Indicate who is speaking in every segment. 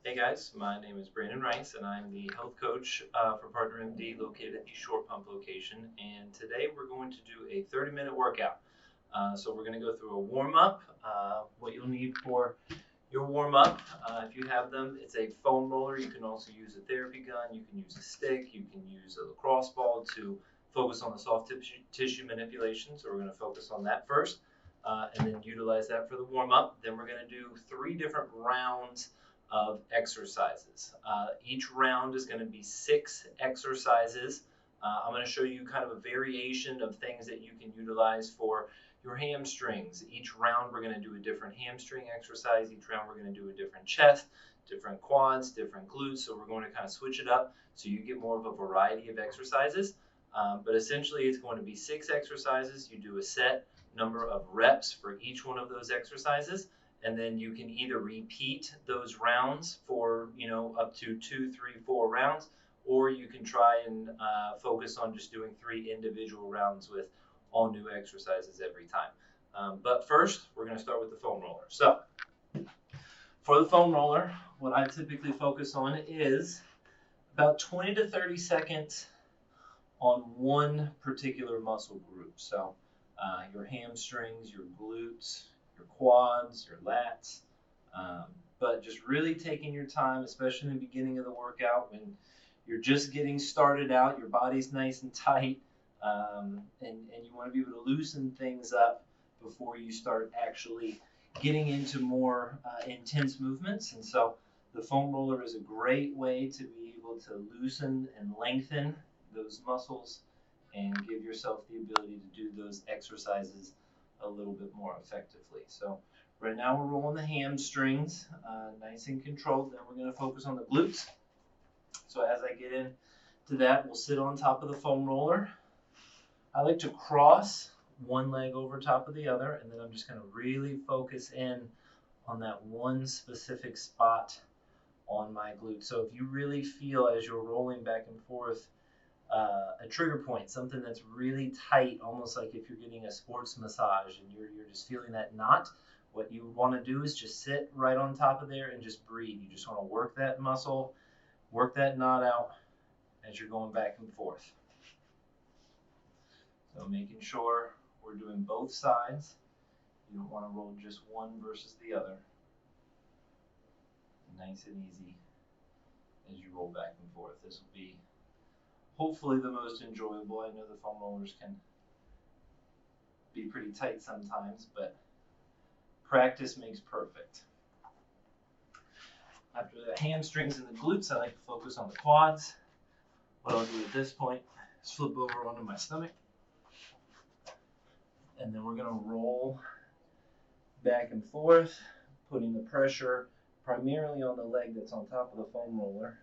Speaker 1: Hey guys, my name is Brandon Rice and I'm the health coach for Partner MD located at the Short Pump location. And today we're going to do a 30-minute workout. So we're going to go through a warm-up. What you'll need for your warm-up, if you have them, it's a foam roller. You can also use a therapy gun. You can use a stick. You can use a lacrosse ball to focus on the soft tissue manipulation. So we're going to focus on that first and then utilize that for the warm-up. Then we're going to do 3 different rounds of exercises. Each round is going to be 6 exercises. I'm going to show you kind of a variation of things that you can utilize for your hamstrings. Each round we're going to do a different hamstring exercise. Each round we're going to do a different chest, different quads, different glutes. So we're going to kind of switch it up so you get more of a variety of exercises. But essentially it's going to be 6 exercises. You do a set number of reps for each one of those exercises. And then you can either repeat those rounds for, up to 2, 3, 4 rounds, or you can try and focus on just doing 3 individual rounds with all new exercises every time. But first, we're going to start with the foam roller. So for the foam roller, what I typically focus on is about 20 to 30 seconds on one particular muscle group. So your hamstrings, your glutes, your quads, your lats, but just really taking your time, especially in the beginning of the workout when you're just getting started out, your body's nice and tight, and you want to be able to loosen things up before you start actually getting into more intense movements. And so the foam roller is a great way to be able to loosen and lengthen those muscles and give yourself the ability to do those exercises a little bit more effectively. So right now we're rolling the hamstrings, nice and controlled. Then we're going to focus on the glutes. So as I get into that, we'll sit on top of the foam roller. I like to cross one leg over top of the other, and then I'm just going to really focus in on that one specific spot on my glute. So if you really feel as you're rolling back and forth a trigger point, something that's really tight, almost like if you're getting a sports massage and you're just feeling that knot, what you want to do is just sit right on top of there and just breathe. You just want to work that muscle, work that knot out as you're going back and forth. So making sure we're doing both sides. You don't want to roll just one versus the other. Nice and easy as you roll back and forth. This will be hopefully the most enjoyable. I know the foam rollers can be pretty tight sometimes, but practice makes perfect. After the hamstrings and the glutes, I like to focus on the quads. What I'll do at this point is flip over onto my stomach, and then we're going to roll back and forth, putting the pressure primarily on the leg that's on top of the foam roller.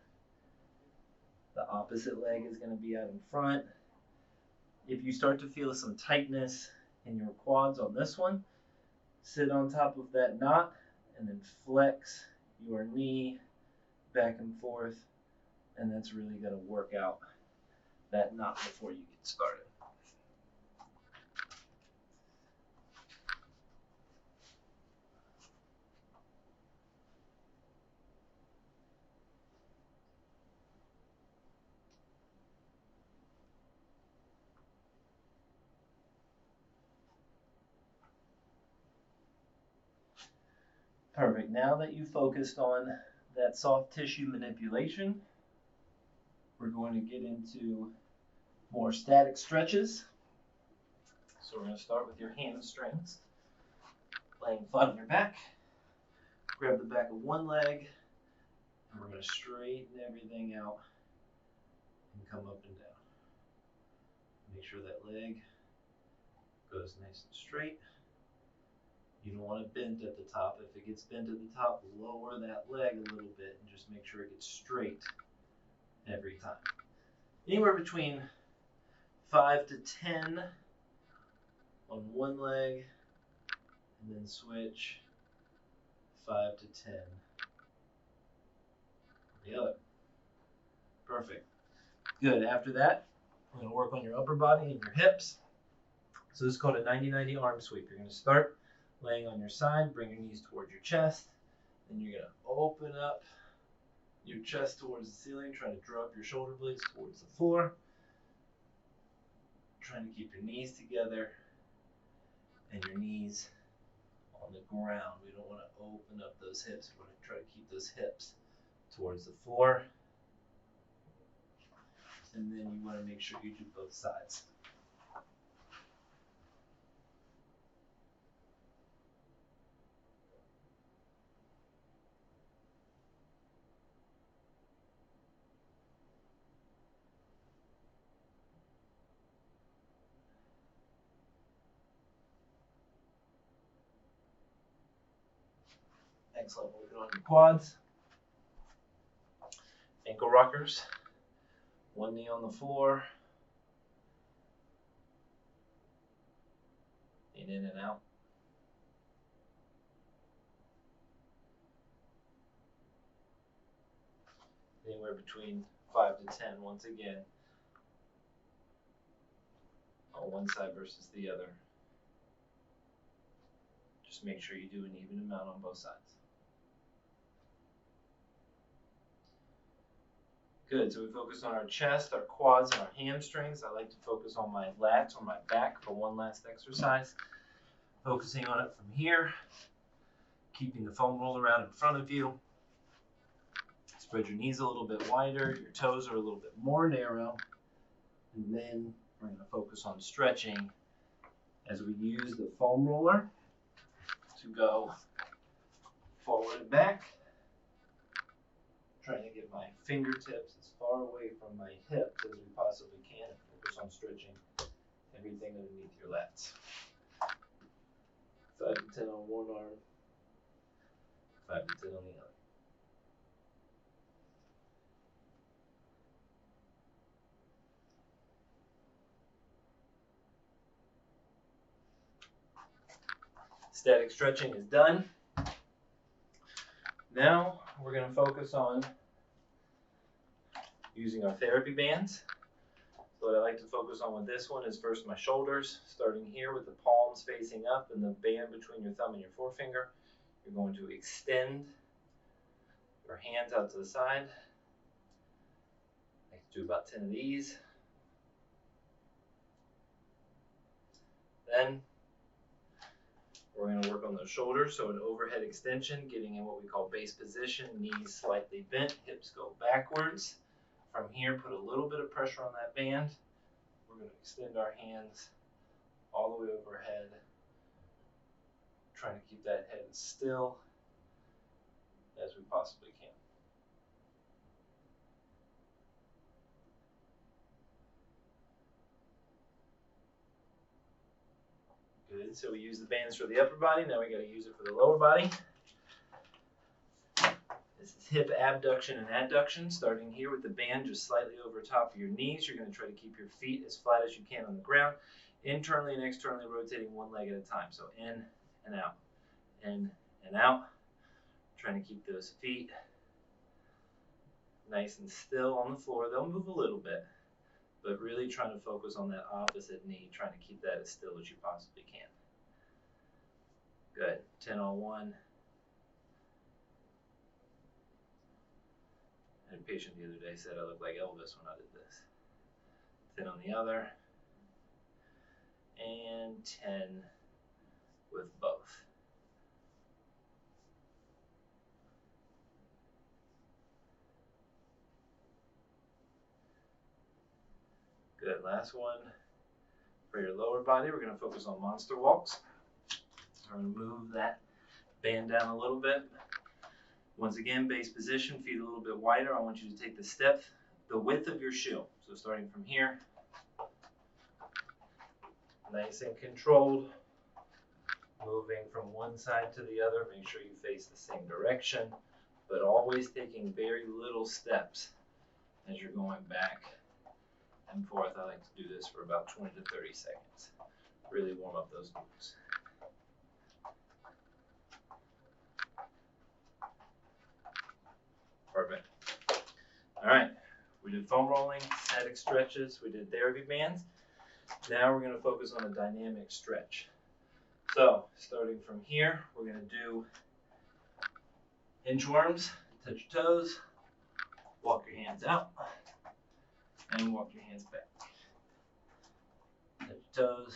Speaker 1: The opposite leg is going to be out in front. If you start to feel some tightness in your quads on this one, sit on top of that knot and then flex your knee back and forth, and that's really going to work out that knot before you get started. Perfect. Now that you focused on that soft tissue manipulation, we're going to get into more static stretches. So we're going to start with your hamstrings. Laying flat on your back. Grab the back of one leg, and we're going to straighten everything out and come up and down. Make sure that leg goes nice and straight. You don't want it bent at the top. If it gets bent at the top, lower that leg a little bit and just make sure it gets straight every time. Anywhere between 5 to 10 on one leg, and then switch 5 to 10 on the other. Perfect. Good. After that, we're going to work on your upper body and your hips. So this is called a 90-90 arm sweep. You're going to start laying on your side, bring your knees towards your chest, then you're going to open up your chest towards the ceiling, trying to drop your shoulder blades towards the floor. Trying to keep your knees together and your knees on the ground. We don't want to open up those hips. We want to try to keep those hips towards the floor. And then you want to make sure you do both sides. Excellent. Working on your quads. Ankle rockers. One knee on the floor. In and out. Anywhere between 5 to 10 once again on one side versus the other. Just make sure you do an even amount on both sides. Good, so we focus on our chest, our quads, and our hamstrings. I like to focus on my lats or my back for one last exercise. Focusing on it from here, keeping the foam roll around in front of you. Spread your knees a little bit wider, your toes are a little bit more narrow, and then we're going to focus on stretching as we use the foam roller to go forward and back. Trying to get my fingertips as far away from my hips as we possibly can. Focus on stretching everything underneath your lats. 5 to 10 on one arm, 5 to 10 on the other. Static stretching is done. Now we're going to focus on using our therapy bands. So what I like to focus on with this one is first my shoulders, starting here with the palms facing up and the band between your thumb and your forefinger. You're going to extend your hands out to the side. I can do about 10 of these. Then we're going to work on those shoulders, so an overhead extension, getting in what we call base position, knees slightly bent, hips go backwards. From here, put a little bit of pressure on that band. We're going to extend our hands all the way overhead, trying to keep that head as still as we possibly can. Good, so we use the bands for the upper body, now we got to use it for the lower body. This is hip abduction and adduction, starting here with the band just slightly over top of your knees. You're going to try to keep your feet as flat as you can on the ground, internally and externally rotating one leg at a time. So in and out, in and out. Trying to keep those feet nice and still on the floor. They'll move a little bit, but really trying to focus on that opposite knee, trying to keep that as still as you possibly can. Good. 10 on one. A patient the other day said I looked like Elvis when I did this. 10 on the other, and 10 with both. Good, last one. For your lower body, we're going to focus on monster walks. We're going to move that band down a little bit. Once again, base position, feet a little bit wider. I want you to take the width of your shoe. So starting from here, nice and controlled, moving from one side to the other. Make sure you face the same direction, but always taking very little steps as you're going back and forth. I like to do this for about 20 to 30 seconds. Really warm up those glutes. Perfect. All right, we did foam rolling, static stretches, we did therapy bands. Now we're going to focus on a dynamic stretch. So starting from here, we're going to do inchworms, touch your toes, Walk your hands out and walk your hands back. Touch your toes,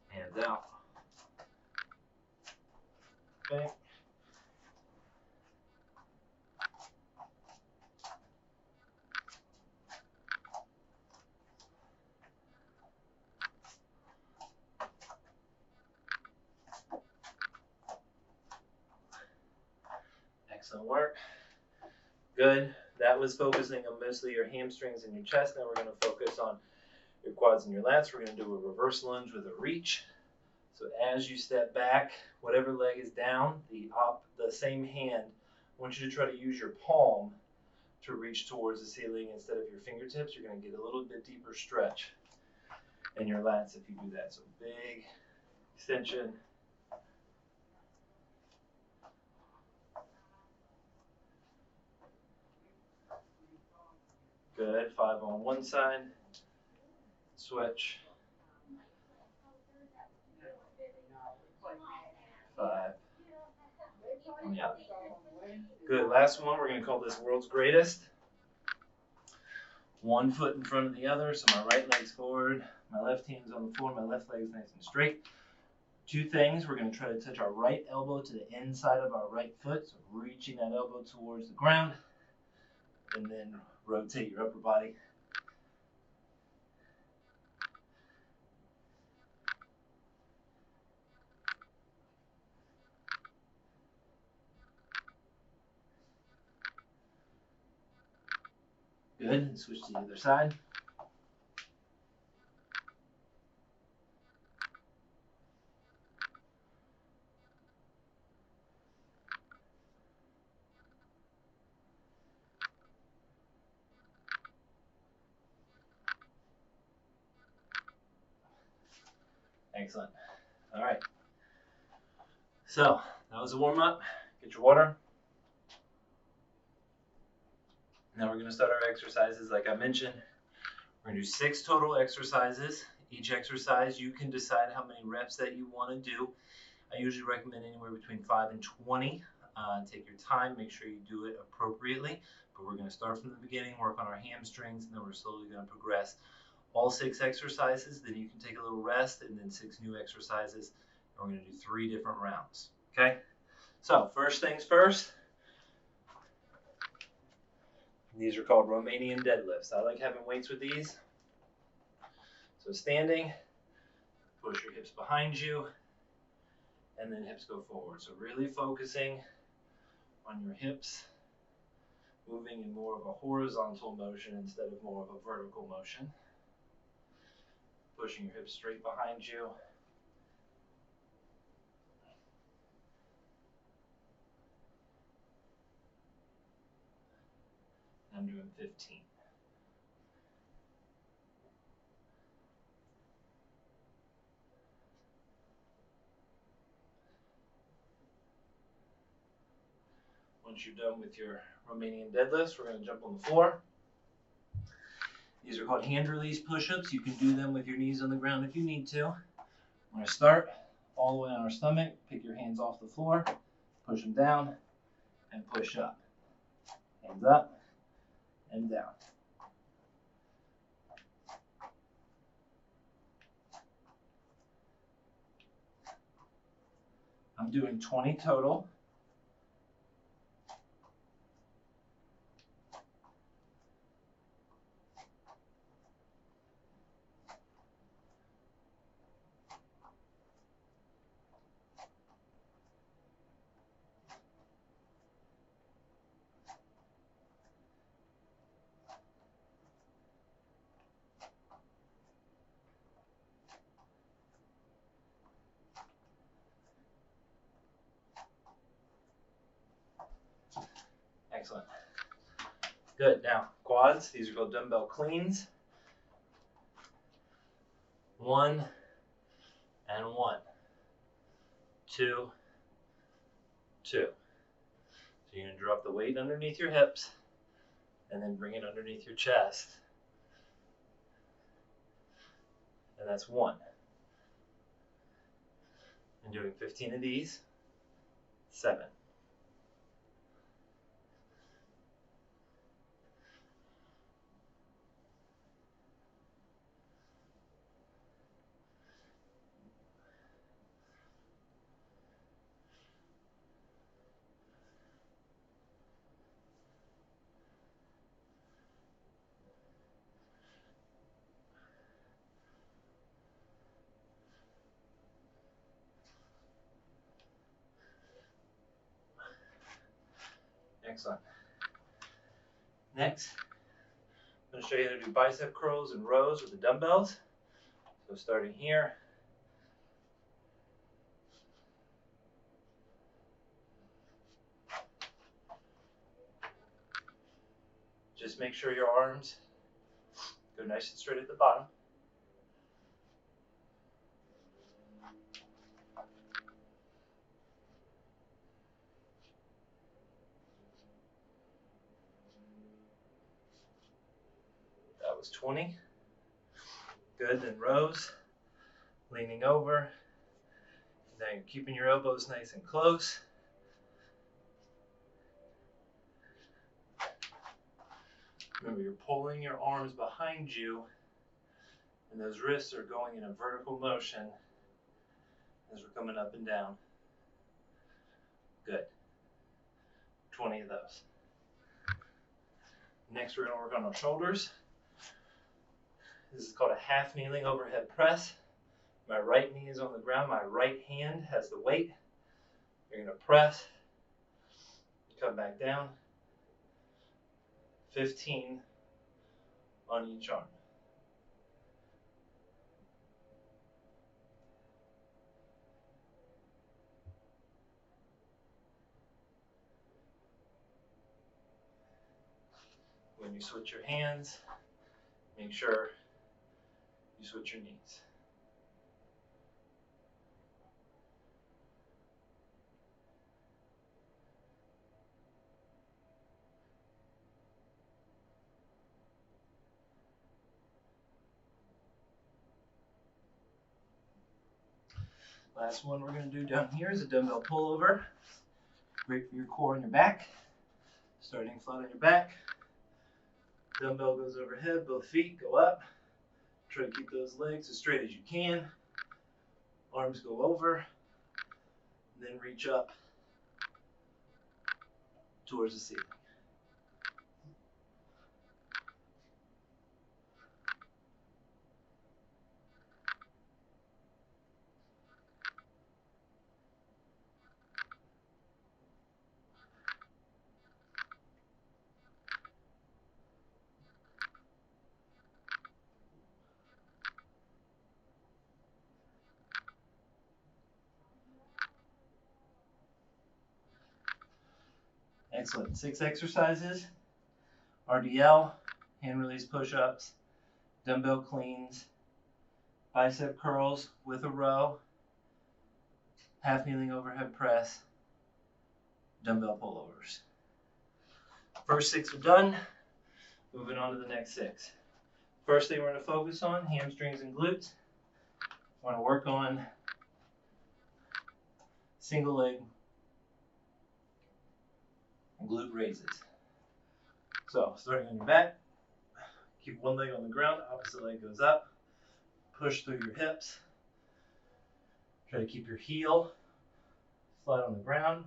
Speaker 1: hands out. Okay. Excellent work. Good. That was focusing on mostly your hamstrings and your chest. Now we're going to focus on your quads and your lats. We're going to do a reverse lunge with a reach. So as you step back, whatever leg is down, the same hand, I want you to try to use your palm to reach towards the ceiling instead of your fingertips. You're going to get a little bit deeper stretch in your lats if you do that. So big extension. Good. 5 on one side. Switch. 5 on the other. Good. Last one, we're going to call this world's greatest. One foot in front of the other, so my right leg's forward, my left hand's on the floor, my left leg's nice and straight. Two things, we're going to try to touch our right elbow to the inside of our right foot, so reaching that elbow towards the ground, and then rotate your upper body. Good, and switch to the other side. Excellent. All right. So, that was a warm-up. Get your water. Now we're going to start our exercises like I mentioned. We're going to do 6 total exercises. Each exercise, you can decide how many reps that you want to do. I usually recommend anywhere between 5 and 20. Take your time, make sure you do it appropriately. But we're going to start from the beginning, work on our hamstrings, and then we're slowly going to progress all 6 exercises. Then you can take a little rest, and then 6 new exercises. And we're going to do 3 different rounds. Okay? So, first things first. These are called Romanian deadlifts. I like having weights with these. So standing, push your hips behind you, and then hips go forward. So really focusing on your hips, moving in more of a horizontal motion instead of more of a vertical motion. Pushing your hips straight behind you. I'm doing 15. Once you're done with your Romanian deadlifts, we're going to jump on the floor. These are called hand release push-ups. You can do them with your knees on the ground if you need to. We're going to start all the way on our stomach. Pick your hands off the floor, push them down, and push up. Hands up and down. I'm doing 20 total. Excellent. Good. Now, quads. These are called dumbbell cleans. 1 and 1. 2, 2. So you're going to drop the weight underneath your hips and then bring it underneath your chest. And that's 1. And doing 15 of these. 7. Excellent. Next, I'm going to show you how to do bicep curls and rows with the dumbbells. So starting here. Just make sure your arms go nice and straight at the bottom. That was 20. Good, then rows, leaning over. Now you're keeping your elbows nice and close. Remember, you're pulling your arms behind you, and those wrists are going in a vertical motion as we're coming up and down. Good. 20 of those. Next, we're going to work on our shoulders. This is called a half kneeling overhead press. My right knee is on the ground. My right hand has the weight. You're going to press, come back down. 15 on each arm. When you switch your hands, make sure you switch your knees. Last one we're going to do down here is a dumbbell pullover. Great for your core and your back. Starting flat on your back. Dumbbell goes overhead, both feet go up. Try to keep those legs as straight as you can. Arms go over. Then reach up towards the ceiling. Excellent. 6 exercises. RDL, hand release push-ups, dumbbell cleans, bicep curls with a row, half kneeling overhead press, dumbbell pullovers. First 6 are done. Moving on to the next 6. First thing we're going to focus on, hamstrings and glutes. Want to work on single leg glute raises. So starting on your back, keep one leg on the ground, opposite leg goes up, push through your hips. Try to keep your heel flat on the ground.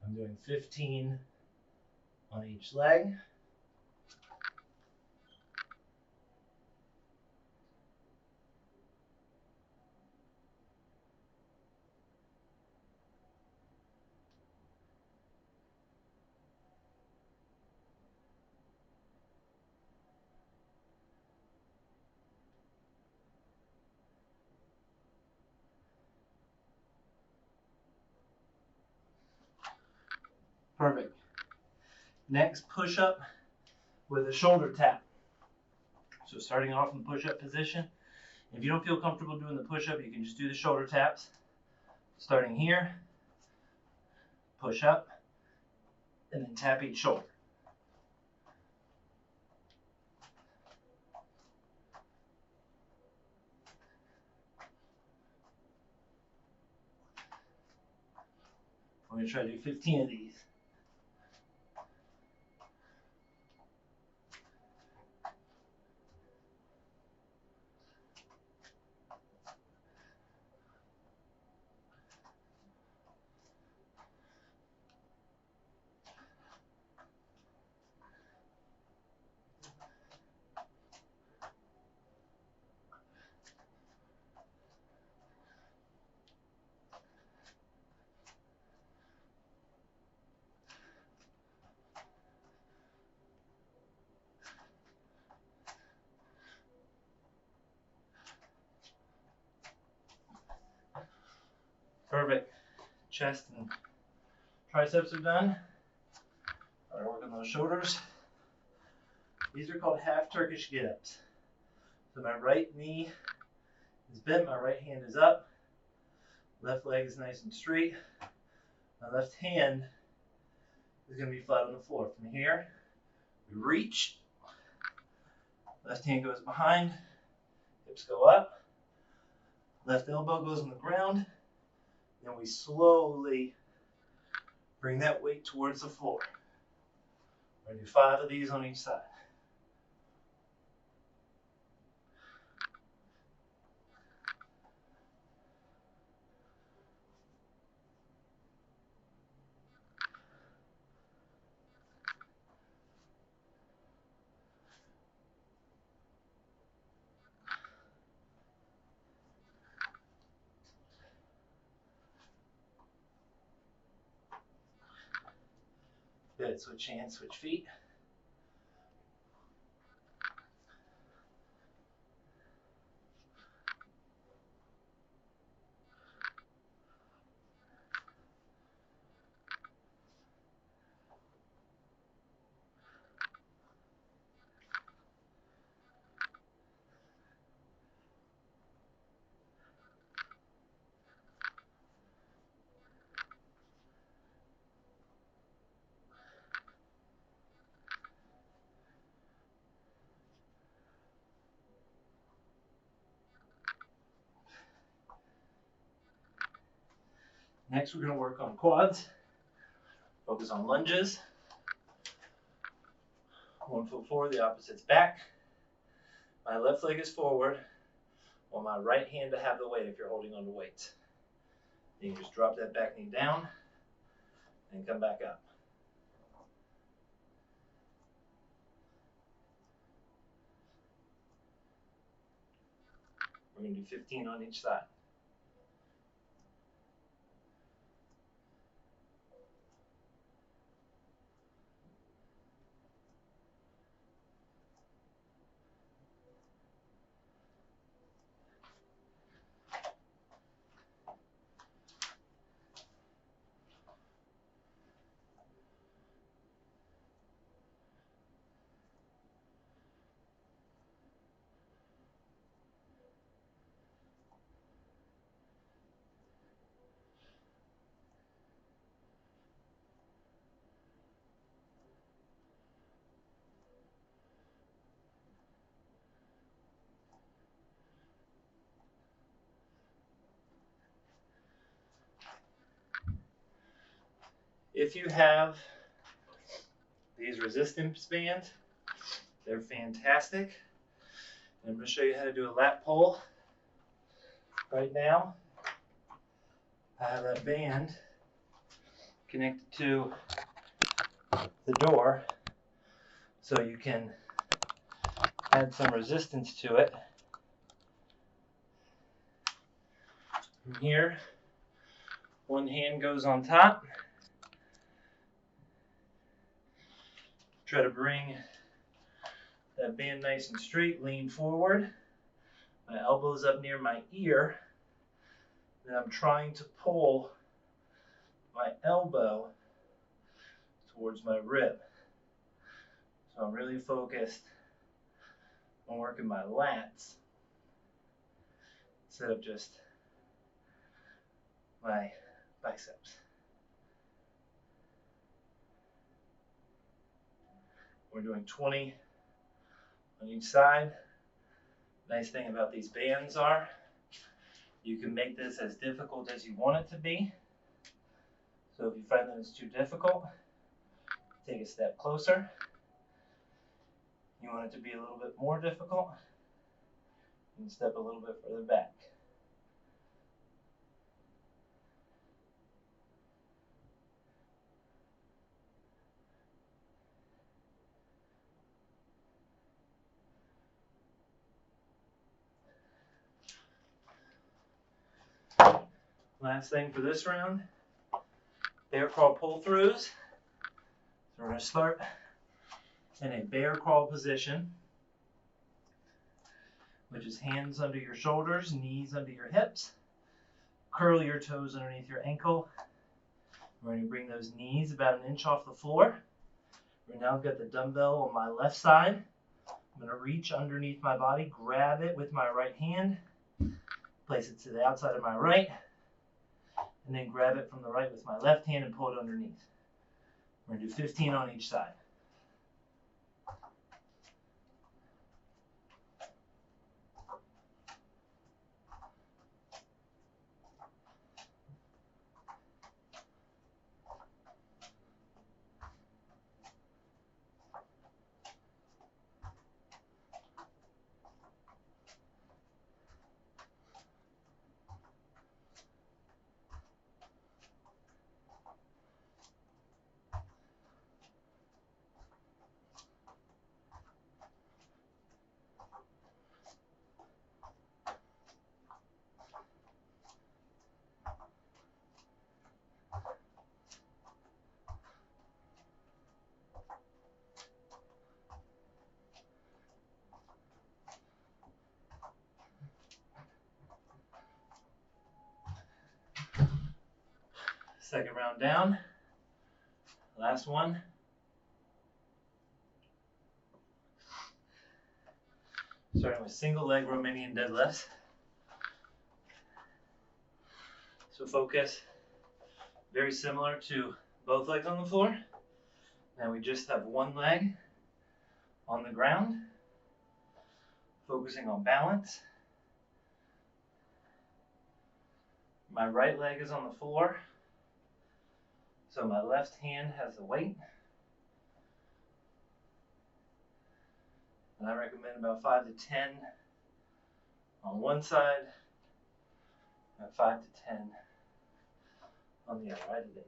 Speaker 1: I'm doing 15 on each leg. Perfect. Next, push up with a shoulder tap. So starting off in the push-up position. If you don't feel comfortable doing the push-up, you can just do the shoulder taps. Starting here, push up, and then tap each shoulder. I'm going to try to do 15 of these. Perfect. Chest and triceps are done. All right, work on those shoulders. These are called half Turkish getups. So my right knee is bent, my right hand is up, left leg is nice and straight. My left hand is going to be flat on the floor. From here, we reach, left hand goes behind, hips go up, left elbow goes on the ground, then we slowly bring that weight towards the floor. We're going to do 5 of these on each side. Good, switch hands, switch feet. Next, we're going to work on quads. Focus on lunges. 1 foot forward, the opposite's back. My left leg is forward, while my right hand to have the weight if you're holding on to weights. Then you just drop that back knee down and come back up. We're going to do 15 on each side. If you have these resistance bands, they're fantastic. And I'm going to show you how to do a lat pull. Right now, I have that band connected to the door so you can add some resistance to it. From here, one hand goes on top. Try to bring that band nice and straight, lean forward. My elbow's up near my ear. Then I'm trying to pull my elbow towards my rib. So I'm really focused on working my lats instead of just my biceps. We're doing 20 on each side. Nice thing about these bands are you can make this as difficult as you want it to be. So if you find that it's too difficult, take a step closer. You want it to be a little bit more difficult, you can step a little bit further back. Last thing for this round, bear crawl pull throughs. So we're going to start in a bear crawl position, which is hands under your shoulders, knees under your hips. curl your toes underneath your ankle. We're going to bring those knees about 1 inch off the floor. Right now I've got the dumbbell on my left side. I'm going to reach underneath my body, grab it with my right hand, place it to the outside of my right, and then grab it from the right with my left hand and pull it underneath. We're going to do 15 on each side. Second round down. Last one. Starting with single leg Romanian deadlifts. So focus, very similar to both legs on the floor. Now we just have one leg on the ground, focusing on balance. My right leg is on the floor, so my left hand has the weight. And I recommend about 5 to 10 on one side, and 5 to 10 on the other. I did 8.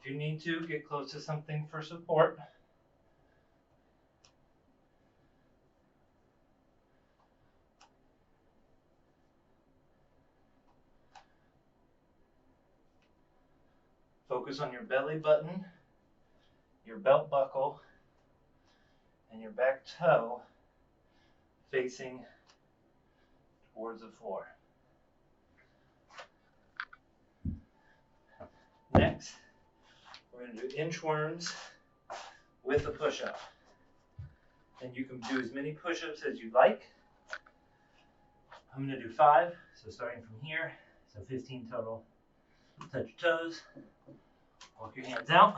Speaker 1: If you need to, get close to something for support. Focus on your belly button, your belt buckle, and your back toe facing towards the floor. Next, we're going to do inchworms with a push-up. And you can do as many push-ups as you like. I'm going to do 5, so starting from here, so 15 total. Touch your toes, walk your hands out.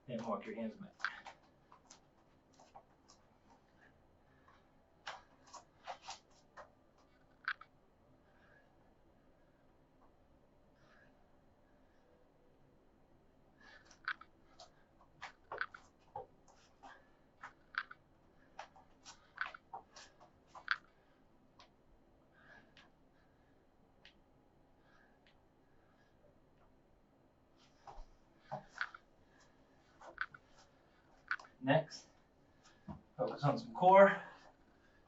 Speaker 1: And walk your hands back. Next, focus on some core,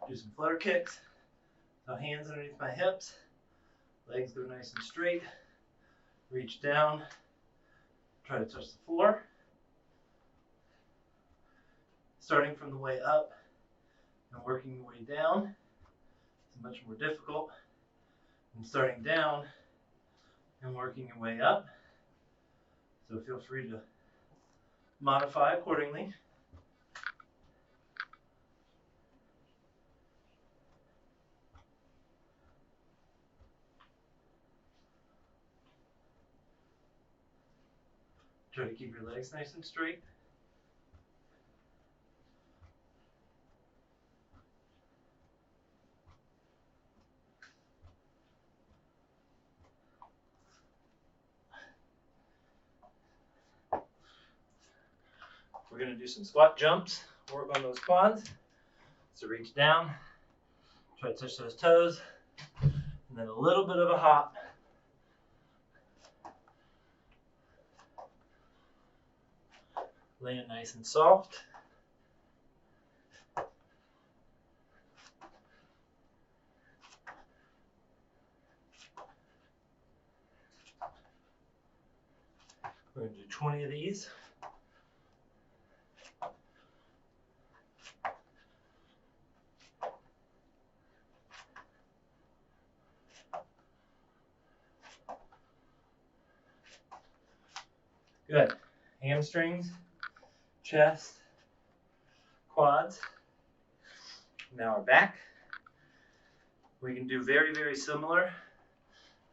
Speaker 1: do some flutter kicks. So hands underneath my hips, legs go nice and straight, reach down, try to touch the floor. Starting from the way up and working your way down is much more difficult than starting down and working your way up. So feel free to modify accordingly. Try to keep your legs nice and straight. We're going to do some squat jumps, work on those quads. So reach down, try to touch those toes, and then a little bit of a hop. Land nice and soft. We're going to do 20 of these. Good. Hamstrings, chest, quads. Now our back. We can do very, very similar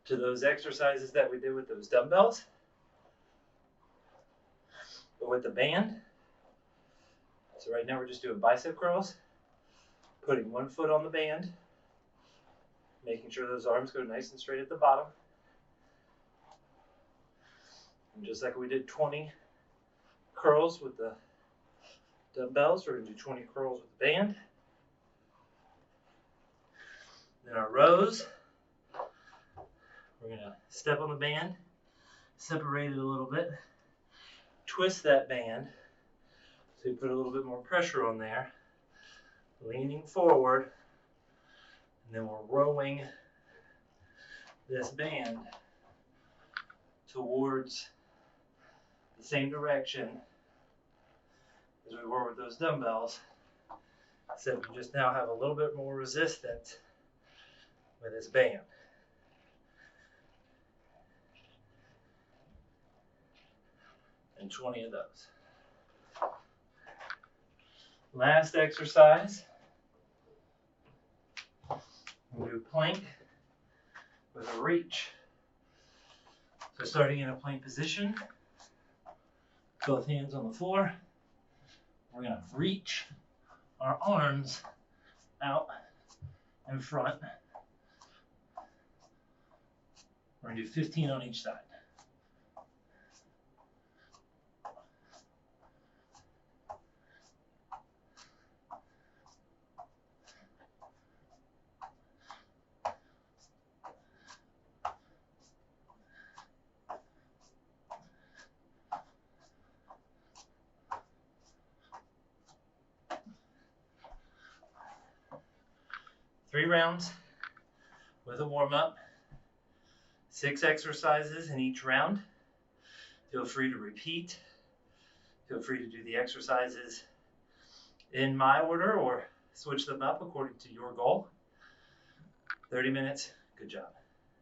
Speaker 1: to those exercises that we did with those dumbbells, but with the band. So right now we're just doing bicep curls, putting one foot on the band, making sure those arms go nice and straight at the bottom. And just like we did 20 curls with the dumbbells, we're going to do 20 curls with the band. Then our rows, we're going to step on the band, separate it a little bit, twist that band so you put a little bit more pressure on there, leaning forward, and then we're rowing this band towards the same direction as we were with those dumbbells, except we just now have a little bit more resistance with this band. And 20 of those. Last exercise, we'll do plank with a reach. So starting in a plank position, both hands on the floor, we're going to reach our arms out in front. We're going to do 15 on each side. Three rounds with a warm-up, 6 exercises in each round. Feel free to repeat. Feel free to do the exercises in my order or switch them up according to your goal. 30 minutes, good job.